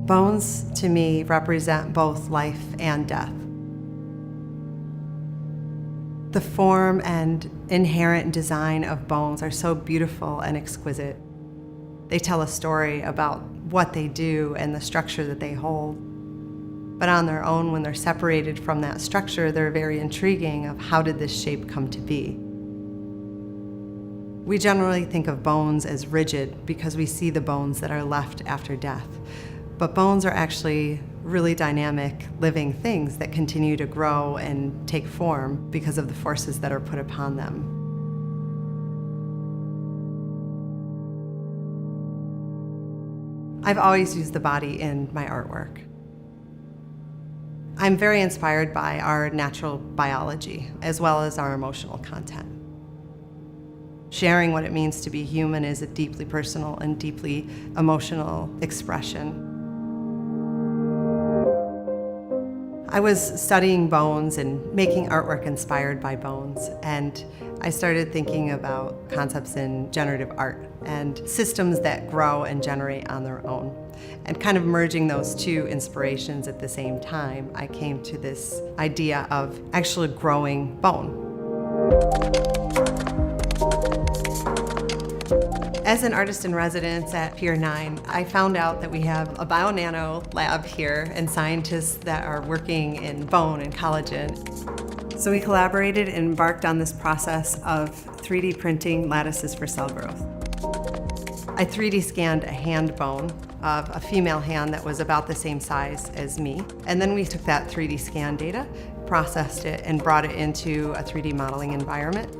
Bones, to me, represent both life and death. The form and inherent design of bones are so beautiful and exquisite. They tell a story about what they do and the structure that they hold. But on their own, when they're separated from that structure, they're very intriguing of how did this shape come to be. We generally think of bones as rigid because we see the bones that are left after death. But bones are actually really dynamic, living things that continue to grow and take form because of the forces that are put upon them. I've always used the body in my artwork. I'm very inspired by our natural biology, as well as our emotional content. Sharing what it means to be human is a deeply personal and deeply emotional expression. I was studying bones and making artwork inspired by bones, and I started thinking about concepts in generative art and systems that grow and generate on their own. And kind of merging those two inspirations at the same time, I came to this idea of actually growing bone. As an artist in residence at Pier 9, I found out that we have a bio-nano lab here and scientists that are working in bone and collagen. So we collaborated and embarked on this process of 3D printing lattices for cell growth. I 3D scanned a hand bone of a female hand that was about the same size as me. And then we took that 3D scan data, processed it, and brought it into a 3D modeling environment.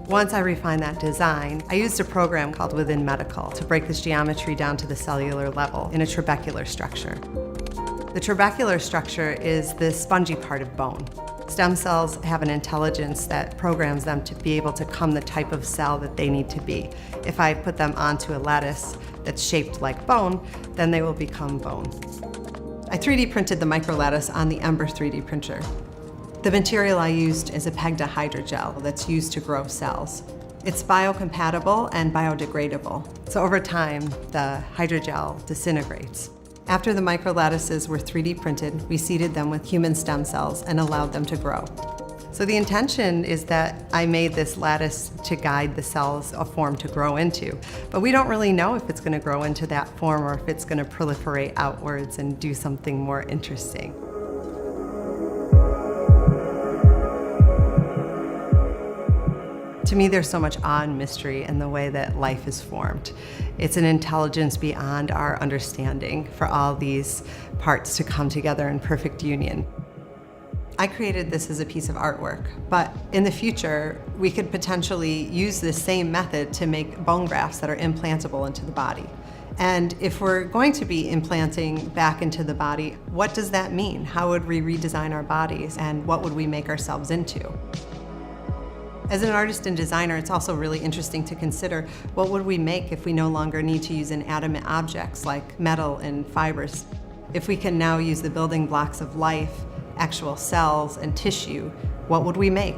Once I refined that design, I used a program called Within Medical to break this geometry down to the cellular level in a trabecular structure. The trabecular structure is the spongy part of bone. Stem cells have an intelligence that programs them to be able to become the type of cell that they need to be. If I put them onto a lattice that's shaped like bone, then they will become bone. I 3D printed the microlattice on the Ember 3D printer. The material I used is a PEGDA hydrogel that's used to grow cells. It's biocompatible and biodegradable, so over time, the hydrogel disintegrates. After the microlattices were 3D printed, we seeded them with human stem cells and allowed them to grow. So the intention is that I made this lattice to guide the cells a form to grow into, but we don't really know if it's going to grow into that form or if it's going to proliferate outwards and do something more interesting. To me, there's so much awe and mystery in the way that life is formed. It's an intelligence beyond our understanding for all these parts to come together in perfect union. I created this as a piece of artwork, but in the future, we could potentially use this same method to make bone grafts that are implantable into the body. And if we're going to be implanting back into the body, what does that mean? How would we redesign our bodies, and what would we make ourselves into? As an artist and designer, it's also really interesting to consider what would we make if we no longer need to use inanimate objects like metal and fibers. If we can now use the building blocks of life, actual cells and tissue, what would we make?